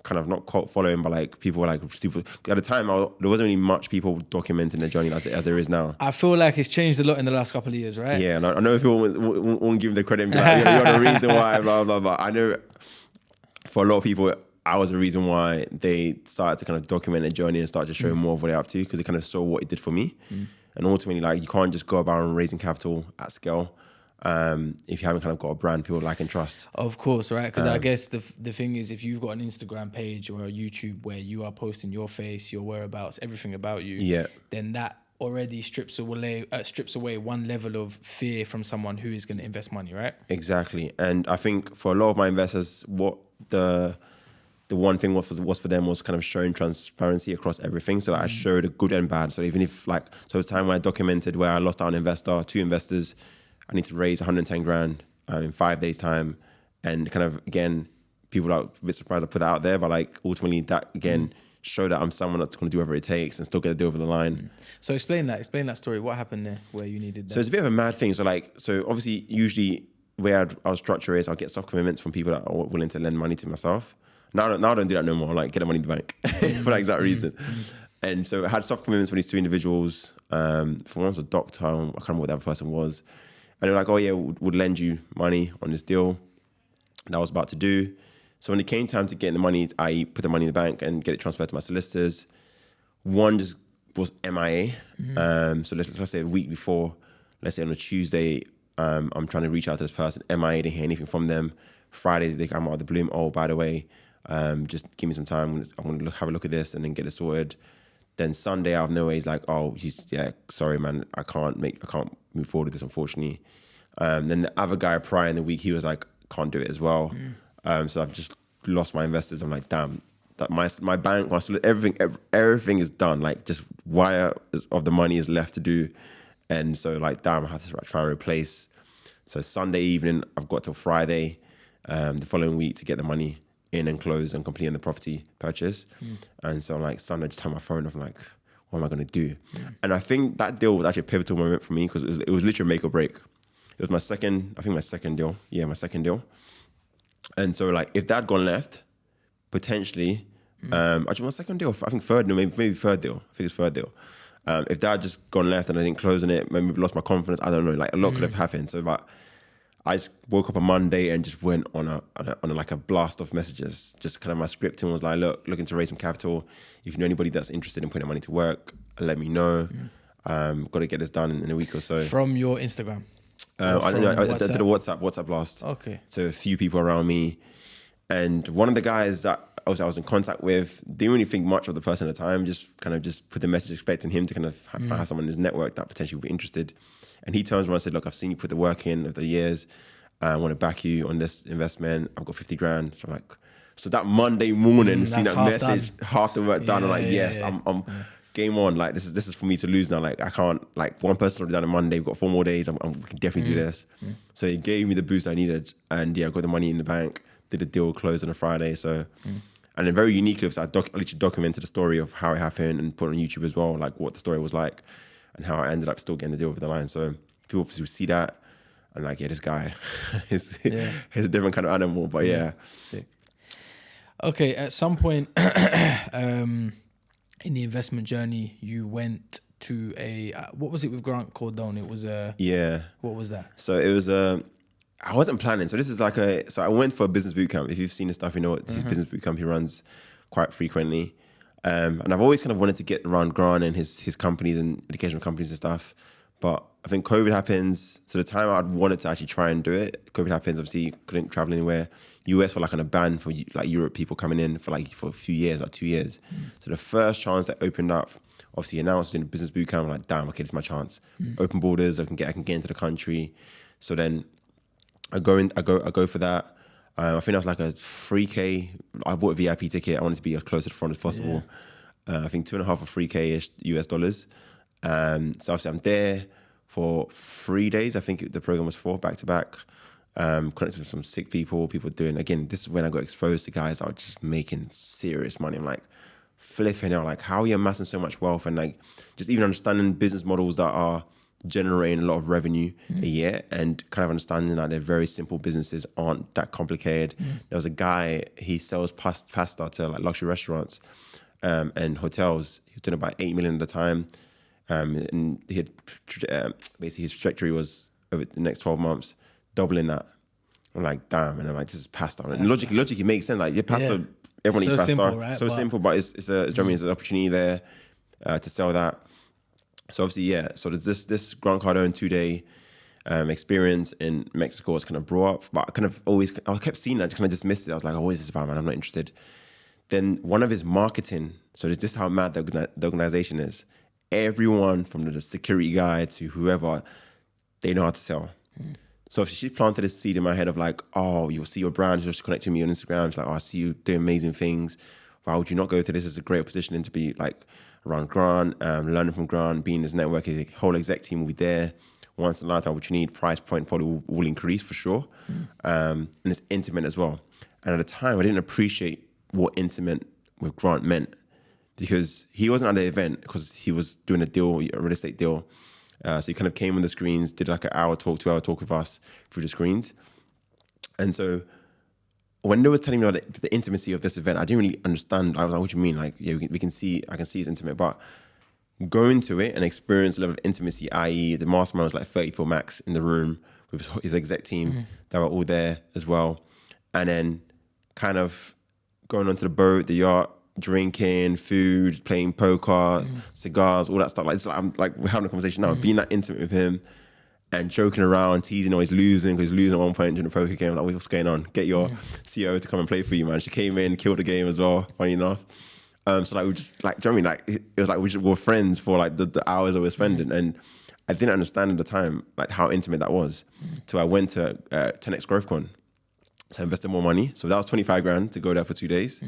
kind of not cult following, but like people were like super. At the time, there wasn't really much people documenting the journey as there is now. I feel like it's changed a lot in the last couple of years, right? Yeah, and I know people won't give them the credit and be like, you're the reason why, blah, blah, blah. I know for a lot of people, I was the reason why they started to kind of document their journey and start to show more of what they're up to, because they kind of saw what it did for me. And ultimately, like, you can't just go about raising capital at scale if you haven't kind of got a brand people like and trust. Of course, right? Because I guess the thing is, if you've got an Instagram page or a YouTube where you are posting your face, your whereabouts, everything about you, then that already strips away one level of fear from someone who is going to invest money, right? Exactly. And I think for a lot of my investors, what the one thing was for them was kind of showing transparency across everything. So that I showed the good and bad. So even if so it was time when I documented where I lost out an investor, 2 investors, I need to raise 110 grand in 5 days time. And kind of, again, people are a bit surprised I put that out there, but like ultimately that again showed that I'm someone that's going to do whatever it takes and still get the deal over the line. So explain that story. What happened there where you needed that? So it's a bit of a mad thing. So obviously usually where I'll structure is I'll get soft commitments from people that are willing to lend money to myself. Now I don't do that no more. Like, get the money in the bank for that exact reason. And so I had soft commitments from these 2 individuals. For one was a doctor, I can't remember what the other person was. And they were like, oh yeah, would lend you money on this deal that I was about to do. So when it came time to getting the money, I put the money in the bank and get it transferred to my solicitors. One just was MIA. So let's say a week before, let's say on a Tuesday, I'm trying to reach out to this person. MIA, didn't hear anything from them. Friday, they come out of the bloom. Oh, by the way, just give me some time. I want to have a look at this and then get it sorted. Then Sunday, out of nowhere, he's like, "Oh, sorry, man, I can't move forward with this, unfortunately." Then the other guy prior in the week, he was like, "Can't do it as well." So I've just lost my investors. I'm like, damn, that my bank, everything is done. Like, just wire of the money is left to do, and so like, damn, I have to try and replace. So Sunday evening, I've got till Friday, the following week to get the money in and close and complete on the property purchase. And so I'm like, Sunday, I just turn my phone off. I'm like, what am I going to do? And I think that deal was actually a pivotal moment for me because it was literally make or break. It was my second deal. Yeah, my second deal. And so like, if that had gone left, potentially, actually my second deal, I think third deal, maybe third deal. I think it's third deal. If that had just gone left and I didn't close on it, maybe lost my confidence, I don't know, like a lot could have happened. So but I just woke up on Monday and just went on a blast of messages. Just kind of my scripting was like, look, looking to raise some capital. If you know anybody that's interested in putting money to work, let me know. Got to get this done in a week or so. From your Instagram? I did a WhatsApp blast. Okay. To a few people around me. And one of the guys that I was in contact with, didn't really think much of the person at the time, just put the message expecting him to kind of have someone in his network that potentially would be interested. And he turns around and said, look, I've seen you put the work in over the years. I want to back you on this investment. I've got 50 grand. So I'm like, so that Monday morning, seeing that message, half the work done. I'm like, yes, I'm game on. Like, this is for me to lose now. Like, I can't, like, one person already done on Monday. We've got 4 more days. We can definitely do this. So he gave me the boost I needed. And yeah, I got the money in the bank, did the deal, closed on a Friday. So, and then very uniquely, I literally documented the story of how it happened and put it on YouTube as well, like what the story was like and how I ended up still getting the deal over the line. So people obviously see that and like, yeah, this guy is a different kind of animal, but yeah. Sick. Okay, at some point in the investment journey, you went to what was it with Grant Cardone? It was what was that? So it was I wasn't planning. So this is like so I went for a business boot camp. If you've seen the stuff, you know what his business boot camp he runs quite frequently. And I've always kind of wanted to get around Grant and his companies and educational companies and stuff. But I think COVID happens. So the time I'd wanted to actually try and do it, COVID happens. Obviously, couldn't travel anywhere. US were like on a ban for like Europe people coming in for a few years, like 2 years. So the first chance that opened up, obviously announced in the business boot camp, I'm like, damn, okay, this is my chance. Open borders, I can get into the country. So then I go for that. I think that was like a 3K. I bought a VIP ticket. I wanted to be as close to the front as possible. I think 2.5 or 3K US dollars. So obviously I'm there for 3 days. I think the program was 4 back to back. Connected with some sick people doing, again, this is when I got exposed to guys that were just making serious money. I'm like flipping out, like how are you amassing so much wealth, and like just even understanding business models that are generating a lot of revenue a year, and kind of understanding that they're very simple businesses, aren't that complicated. There was a guy, he sells pasta to like luxury restaurants and hotels. He was doing about 8 million at the time. And he had basically his trajectory was over the next 12 months, doubling that. I'm like, damn. And I'm like, this is pasta. And logically makes sense. Like, your pasta, everyone eats pasta. Simple, right? So simple, but it's an opportunity there to sell that. So obviously, so there's this Grant Cardone 2-day experience in Mexico was kind of brought up, but I kept seeing that, I just kind of dismissed it. I was like, oh, what is this about, man? I'm not interested. Then one of his marketing, so this is how mad the organization is. Everyone from the security guy to whoever, they know how to sell. So she planted a seed in my head of like, oh, you'll see your brand, you'll just connect to me on Instagram. It's like, oh, I see you doing amazing things. Why would you not go to this? It's a great positioning to be like around Grant, learning from Grant, being in this network. The whole exec team will be there. Once in a lifetime, what you need, price point probably will increase for sure. And it's intimate as well. And at the time, I didn't appreciate what intimate with Grant meant, because he wasn't at the event because he was doing a real estate deal. So he kind of came on the screens, did like an 2-hour talk with us through the screens. And so when they were telling me about the intimacy of this event, I didn't really understand. I was like, what do you mean? Like, yeah, I can see it's intimate, but going to it and experience a level of intimacy, i.e. the mastermind was like 30 people max in the room with his exec team that were all there as well. And then kind of going onto the boat, the yacht, drinking, food, playing poker, cigars, all that stuff. Like, it's like I'm like, we're having a conversation now, being that intimate with him and joking around, teasing, always losing, because he's losing at one point during the poker game. Like, what's going on? Get your CEO to come and play for you, man. She came in, killed the game as well, funny enough. So like, we just like, do you know what I mean? Like, it was like we were friends for like the hours that we were spending. And I didn't understand at the time like how intimate that was. So I went to 10X GrowthCon. So I invested more money. So that was 25 grand to go there for 2 days.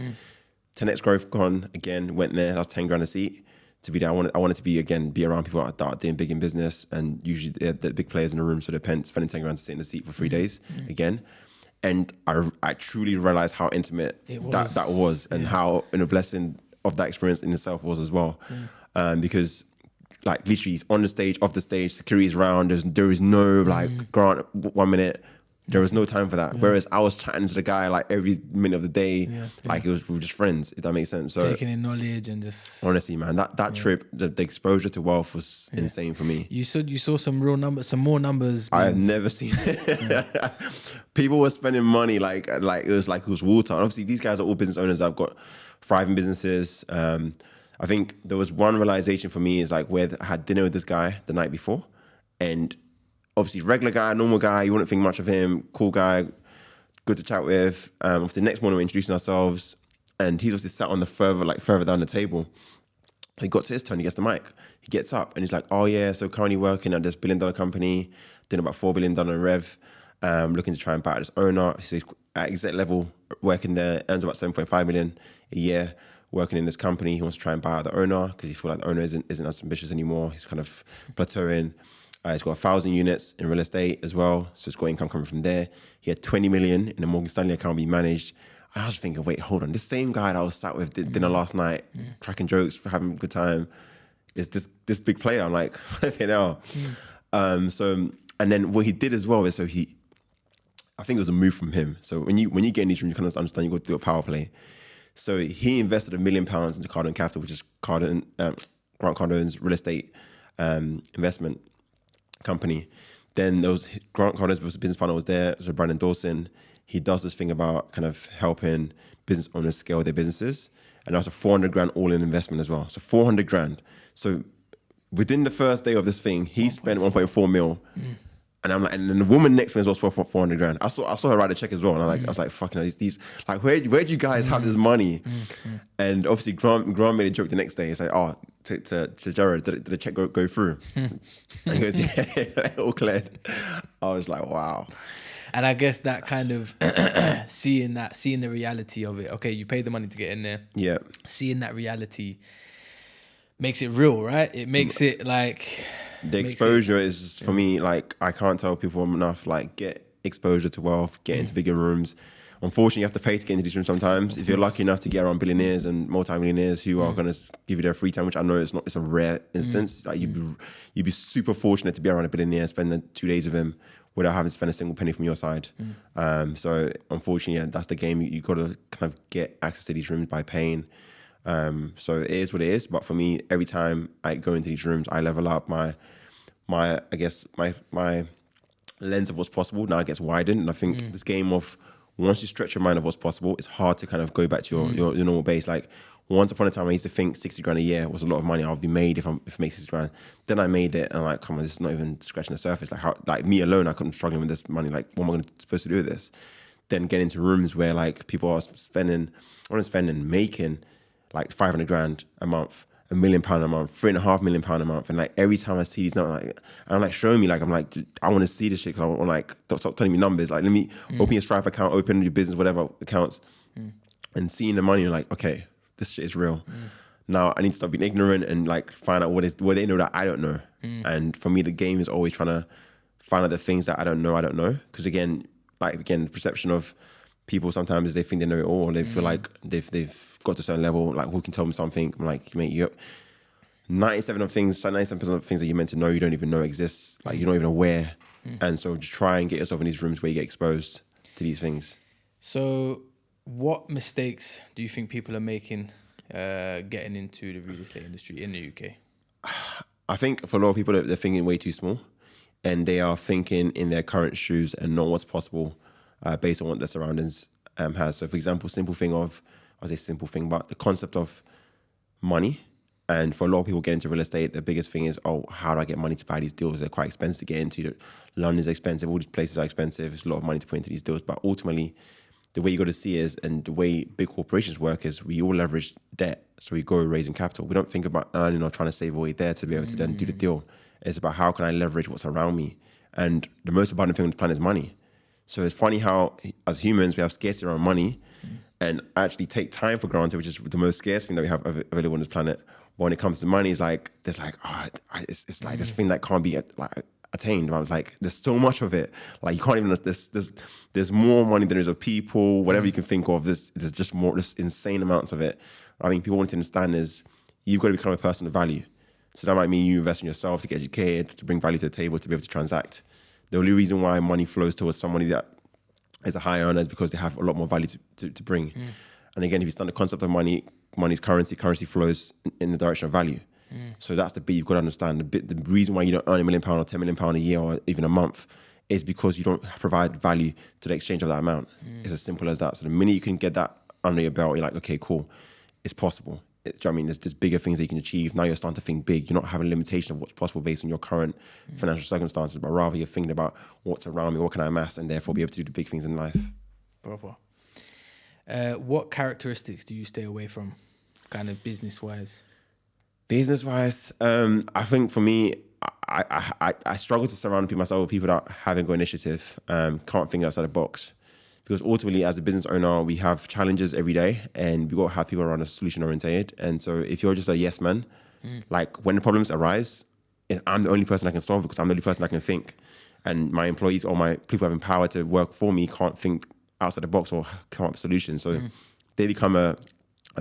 10X GrowthCon, again, went there. That was 10 grand a seat to be there. I wanted to be around people that are doing big in business, and usually they're the big players in the room. So they're spending 10 grand to sit in the seat for 3 days again. And I truly realized how intimate that was, and how a blessing of that experience in itself was as well. Because like literally he's on the stage, off the stage, security is around. There is no like Grant 1 minute. There was no time for that. Whereas I was chatting to the guy like every minute of the day, like we were just friends, if that makes sense. So taking in knowledge and just honestly, man, that trip, the exposure to wealth was insane for me. You said you saw some more numbers. I have never seen it. People were spending money like it was water. And obviously, these guys are all business owners. I've got thriving businesses. I think there was one realization for me is like where I had dinner with this guy the night before, and obviously regular guy, normal guy, you wouldn't think much of him, cool guy, good to chat with. Obviously the next morning we're introducing ourselves, and he's obviously sat on the further down the table. He got to his turn, he gets the mic. He gets up and he's like, oh yeah, so currently working at this $1 billion company, doing about $4 billion in rev, looking to try and buy this owner. So he's at exec level, working there, earns about 7.5 million a year, working in this company. He wants to try and buy out the owner because he feels like the owner isn't as ambitious anymore. He's kind of plateauing. He's got 1,000 units in real estate as well, so he's got income coming from there. He had 20 million in a Morgan Stanley account being managed. And I was thinking, wait, hold on. This same guy that I was sat with dinner last night, cracking jokes, having a good time, is this big player. I'm like, you know. So, and then what he did as well is, I think it was a move from him. So when you get in these rooms, you kind of understand you got to do a power play. So he invested £1 million into Cardone Capital, which is Grant Cardone's real estate investment company. Then there was Grant Cardone's business partner was there, so Brandon Dawson. He does this thing about kind of helping business owners scale their businesses, and that's a 400 grand all-in investment as well. So 400 grand. So within the first day of this thing, he spent 1.4 mil. And I'm like, and then the woman next to me as well spent 400 grand. I saw her write a check as well, and I was like, fucking hell, these like, where do you guys have this money? And obviously, Grant made a joke the next day. He's like, oh, to Jared, did the check go through? And he goes, yeah, all cleared. I was like, wow. And I guess that kind of seeing the reality of it. Okay, you paid the money to get in there. Yeah. Seeing that reality makes it real, right? It makes it like the exposure is for me, like, I can't tell people enough, like, get exposure to wealth, get into bigger rooms. Unfortunately, you have to pay to get into these rooms sometimes. If you're lucky enough to get around billionaires and multimillionaires who are going to give you their free time, which I know it's a rare instance. Like, you'd be super fortunate to be around a billionaire, spend the 2 days with him without having to spend a single penny from your side. So unfortunately, that's the game. You got to kind of get access to these rooms by paying. So it is what it is. But for me, every time I go into these rooms, I level up my lens of what's possible now gets widened. And I think this game of, once you stretch your mind of what's possible, it's hard to kind of go back to your normal base. Like, once upon a time, I used to think 60 grand a year was a lot of money. I would be made if I make 60 grand. Then I made it, and I'm like, come on, this is not even scratching the surface. Like, how, like, me alone, I couldn't struggling with this money. Like, what am I supposed to do with this? Then get into rooms where, like, people are making like 500 grand a month, £1 million a month, £3.5 million a month. And like, every time I see these numbers, like, and I'm like, showing me, like, I'm like, I want to see this shit, because I want, like, stop telling me numbers. Like, let me open your Stripe account, open your business, whatever accounts, and seeing the money, like, okay, this shit is real. Now I need to stop being ignorant and, like, find out what they know that I don't know. And for me, the game is always trying to find out the things that I don't know. Because again, the perception of people, sometimes they think they know it all. They feel like they've got to a certain level. Like, who can tell me something? I'm like, mate, 97% of things that you're meant to know, you don't even know exists. Like, you're not even aware. And so just try and get yourself in these rooms where you get exposed to these things. So what mistakes do you think people are making getting into the real estate industry in the UK? I think for a lot of people, they're thinking way too small, and they are thinking in their current shoes and not what's possible based on what their surroundings has. So, for example, but the concept of money. And for a lot of people getting into real estate, the biggest thing is, how do I get money to buy these deals? They're quite expensive to get into. London's expensive. All these places are expensive. It's a lot of money to put into these deals. But ultimately, the way you got to see is, and the way big corporations work is, we all leverage debt. So we go raising capital. We don't think about earning or trying to save away there to be able to then do the deal. It's about, how can I leverage what's around me? And the most abundant thing on the planet is money. So it's funny how, as humans, we have scarcity around money and actually take time for granted, which is the most scarce thing that we have available on this planet. But when it comes to money, it's like, there's like, it's like this thing that can't be attained. I was like, there's so much of it. Like, you can't even, there's more money than there is of people, whatever you can think of. There's just more, there's insane amounts of it. I mean, people want to understand is, you've got to become a person of value. So that might mean you invest in yourself to get educated, to bring value to the table, to be able to transact. The only reason why money flows towards somebody that is a high earner is because they have a lot more value to bring. And again, if you understand the concept of money, money's currency flows in the direction of value. So that's the bit you've got to understand. The reason why you don't earn £1 million or £10 million a year or even a month is because you don't provide value to the exchange of that amount. It's as simple as that. So the minute you can get that under your belt, you're like, okay, cool, it's possible. Do you know what I mean? There's bigger things that you can achieve. Now you're starting to think big. You're not having a limitation of what's possible based on your current financial circumstances, but rather you're thinking about what's around me, what can I amass, and therefore be able to do the big things in life. Proper. What characteristics do you stay away from, kind of business-wise? Business-wise, I think for me, I struggle to surround myself with people that haven't got initiative, can't think outside the box. Because ultimately, as a business owner, we have challenges every day, and we got to have people around us solution oriented. And so if you're just a yes man, like, when the problems arise, I'm the only person I can solve, because I'm the only person I can think. And my employees or my people who have empower to work for me can't think outside the box or come up with solutions. So they become a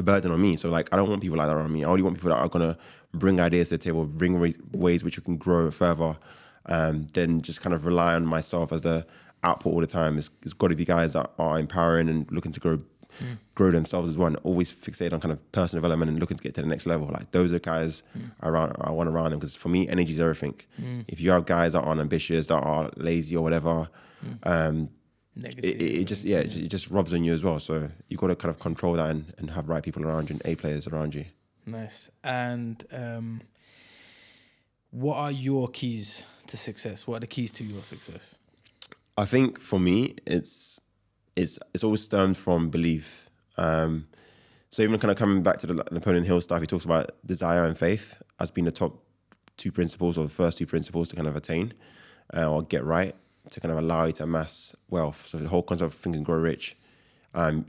burden on me. So, like, I don't want people like that around me. I only want people that are going to bring ideas to the table, bring ways which we can grow further, then just kind of rely on myself as the output all the time. It's got to be guys that are empowering and looking to grow themselves as well, and always fixated on kind of personal development and looking to get to the next level. Like, those are the guys I want around them, because for me, energy is everything. If you have guys that aren't ambitious, that are lazy or whatever, it just rubs on you as well. So you got to kind of control that and have right people around you and A players around you. Nice. And what are your keys to success? What are the keys to your success? I think for me, it's always stemmed from belief. So even kind of coming back to the Napoleon Hill stuff, he talks about desire and faith as being the top two principles, or the first two principles to kind of attain or get right. to kind of allow you to amass wealth. So the whole concept of Think and Grow Rich.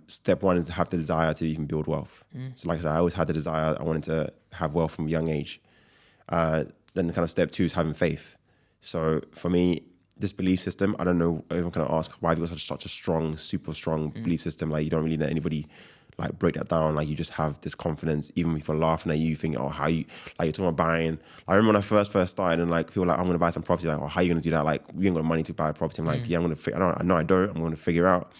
Step one is to have the desire to even build wealth. So like I said, I always had the desire. I wanted to have wealth from a young age. Then kind of step two is having faith. So for me, this belief system, I don't know, everyone kind of ask, why have you got such a strong, super strong belief system? Like you don't really let anybody like break that down. Like you just have this confidence. Even when people are laughing at you, think, oh, how you, like you're talking about buying. I remember when I first started and like people were like, I'm going to buy some property. Like, oh, how are you going to do that? Like you ain't got money to buy a property. I'm like, yeah, I'm going to, I know I don't. I'm going to figure out.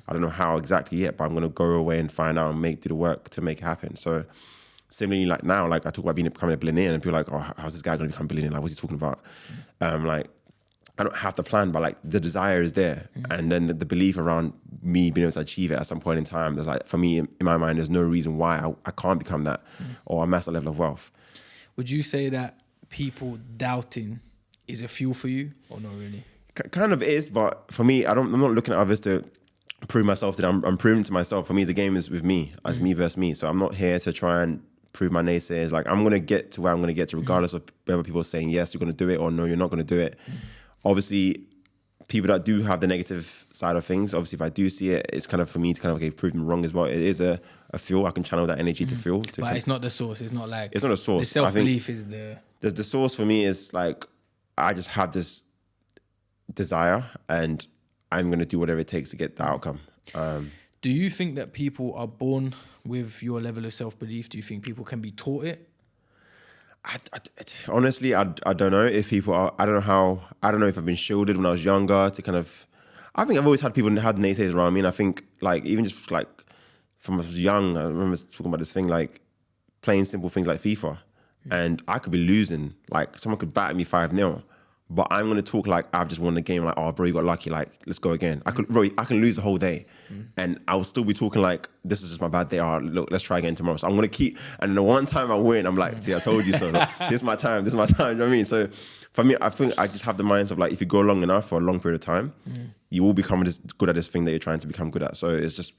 I don't know how exactly yet, but I'm going to go away and find out and do the work to make it happen. So similarly, like now, like I talk about becoming a billionaire and people are like, oh, how's this guy going to become a billionaire? Like, what's he talking about? Like, I don't have the plan, but like the desire is there. And then the belief around me being able to achieve it at some point in time, there's like, for me, in my mind, there's no reason why I can't become that or amass that level of wealth. Would you say that people doubting is a fuel for you or not really? Kind of is, but for me, I'm not looking at others to prove myself to them. I'm proving to myself. For me, the game is with me, as me versus me. So I'm not here to try and prove my naysayers. Like I'm going to get to where I'm going to get to regardless of whether people are saying, yes, you're going to do it or no, you're not going to do it. Obviously, people that do have the negative side of things, obviously, if I do see it, it's kind of for me to kind of, okay, prove them wrong as well. It is a fuel. I can channel that energy to fuel. But it's not the source. It's not like... It's not a source. The self-belief is the... The source for me is like, I just have this desire and I'm going to do whatever it takes to get the outcome. Do you think that people are born with your level of self-belief? Do you think people can be taught it? Honestly, I don't know if people are, I don't know if I've been shielded when I was younger to kind of, I think I've always had people who had naysayers around me. And I think like, even just like from when I was young, I remember talking about this thing, like playing simple things like FIFA and I could be losing, like someone could batter me 5-0. But I'm going to talk like I've just won the game. Like, oh, bro, you got lucky. Like, let's go again. I can lose the whole day. And I will still be talking like, this is just my bad day. Oh, look, let's try again tomorrow. So I'm going to keep, and the one time I win, I'm like, see, I told you so. Like, this is my time. You know what I mean? So for me, I think I just have the minds of like, if you go long enough for a long period of time, you will become good at this thing that you're trying to become good at. So it's just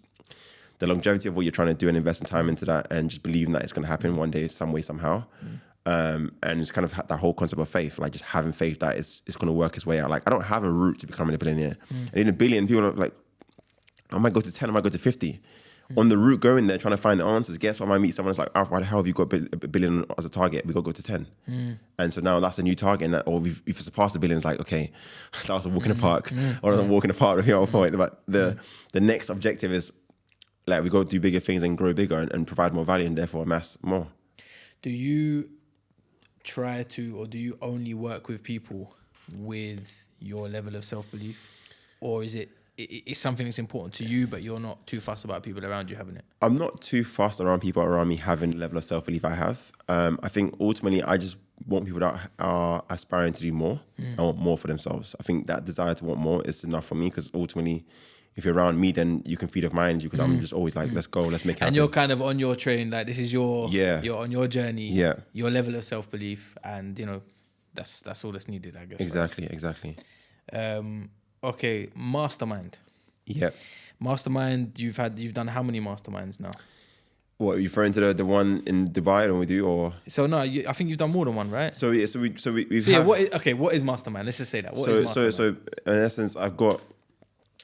the longevity of what you're trying to do and investing time into that and just believing that it's going to happen one day, some way, somehow. And it's kind of that whole concept of faith, like just having faith that it's going to work its way out. Like I don't have a route to becoming a billionaire. And in a billion, people are like, I might go to 10, I might go to 50. On the route going there, trying to find the answers, guess what? I might meet someone that's like, oh, why the hell have you got a billion as a target? We got to go to 10. And so now that's a new target. And or we've surpassed the billion, it's like, okay, that was a walk in the park. Or a walk in the park, but the next objective is like, we got to do bigger things and grow bigger and provide more value and therefore amass more. Do you try to, or do you only work with people with your level of self-belief? Or is it's something that's important to you, but you're not too fussed about people around you having it? I'm not too fussed around people around me having the level of self-belief I have. I think ultimately I just want people that are aspiring to do more and want more for themselves. I think that desire to want more is enough for me because ultimately if you're around me, then you can feed off my energy because I'm just always like, let's go, let's make it happen. And you're kind of on your train, like this is you're on your journey, your level of self-belief, and you know, that's all that's needed, I guess. Exactly. Okay, mastermind. Yeah. Mastermind, you've done how many masterminds now? What, are you referring to the one in Dubai that we do, or? So no, I think you've done more than one, right? So yeah, what is mastermind? Let's just say that. What is mastermind? So in essence, I've got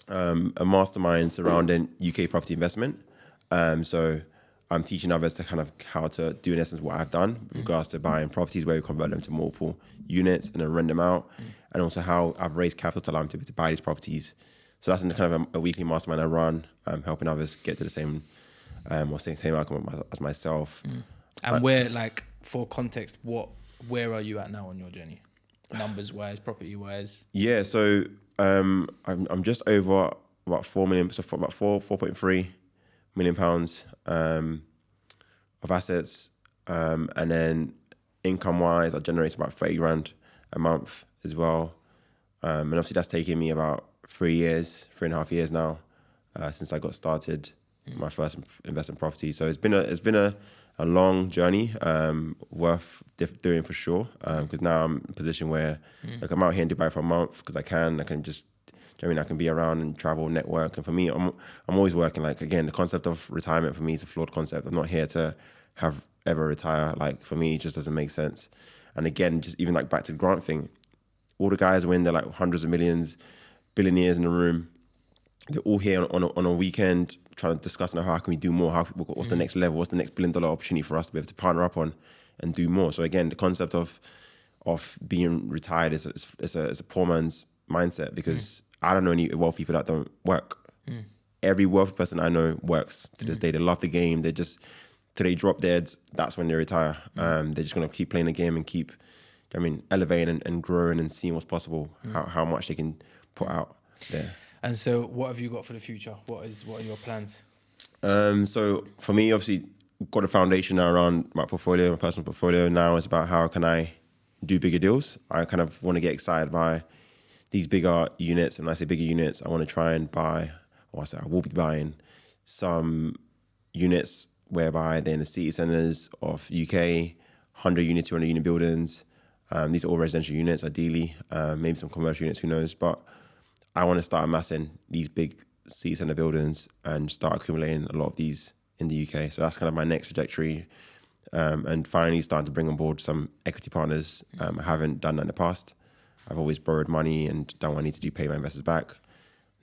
a mastermind surrounding UK property investment. So I'm teaching others to kind of how to do in essence what I've done with regards to buying properties where we convert them to multiple units and then rent them out, and also how I've raised capital to allow them to buy these properties. So that's in kind of a weekly mastermind I run, helping others get to the same outcome as myself. And where, like, for context, where are you at now on your journey, numbers wise, property wise? Yeah, so I'm just over about 4 million, so for about 4.3 million pounds of assets, and then income wise, I generate about 30 grand a month as well, and obviously that's taken me about 3.5 years now since I got started my first investment property. So it's been a long journey, worth doing for sure. Because now I'm in a position where like I'm out here in Dubai for a month because I can just, I mean, I can be around and travel, network. And for me, I'm always working. Like again, the concept of retirement for me is a flawed concept. I'm not here to have ever retire. Like for me, it just doesn't make sense. And again, just even like back to the grant thing, all the guys win, they're like hundreds of millions, billionaires in the room. They're all here on a weekend trying to discuss how can we do more, what's the next level, what's the next $1 billion opportunity for us to be able to partner up on and do more. So again, the concept of being retired is a poor man's mindset, because I don't know any wealthy people that don't work. Every wealthy person I know works to this day. They love the game. They just, till they drop dead, that's when they retire. They're just going to keep playing the game and keep, elevating and growing and seeing what's possible, how much they can put out there. And so what have you got for the future? What are your plans? So for me, obviously, got a foundation now around my portfolio, my personal portfolio. Now it's about how can I do bigger deals. I kind of want to get excited by these bigger units. And when I say bigger units, I want to try and buy, I will be buying some units whereby they're in the city centres of UK, 100 unit, 200 unit buildings. These are all residential units, ideally, maybe some commercial units, who knows. But I want to start amassing these big city centre buildings and start accumulating a lot of these in the UK. So that's kind of my next trajectory. And finally starting to bring on board some equity partners. I haven't done that in the past. I've always borrowed money and done what I need to do, pay my investors back.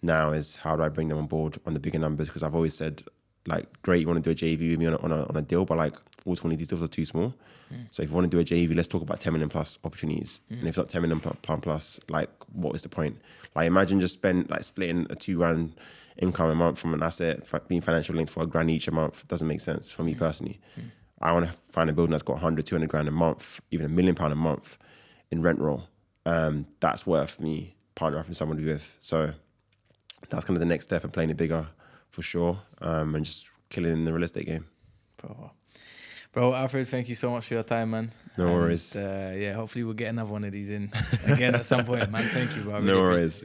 Now is how do I bring them on board on the bigger numbers? Because I've always said, like, great, you want to do a JV with me on a deal, but like ultimately these deals are too small. So if you want to do a JV, let's talk about 10 million plus opportunities. And if it's not 10 million plus, like, what is the point? Like, imagine just splitting a $2,000 income a month from an asset, being financial linked for $1,000 each a month. It doesn't make sense for me personally. I want to find a building that's got 100, 200 grand a month, even £1 million a month in rent roll. That's worth me partnering up with someone with. So that's kind of the next step, and playing it bigger for sure, and just killing in the real estate game. Bro, Alfred, thank you so much for your time, man. No worries. Hopefully we'll get another one of these in again at some point, man. Thank you, bro. No worries.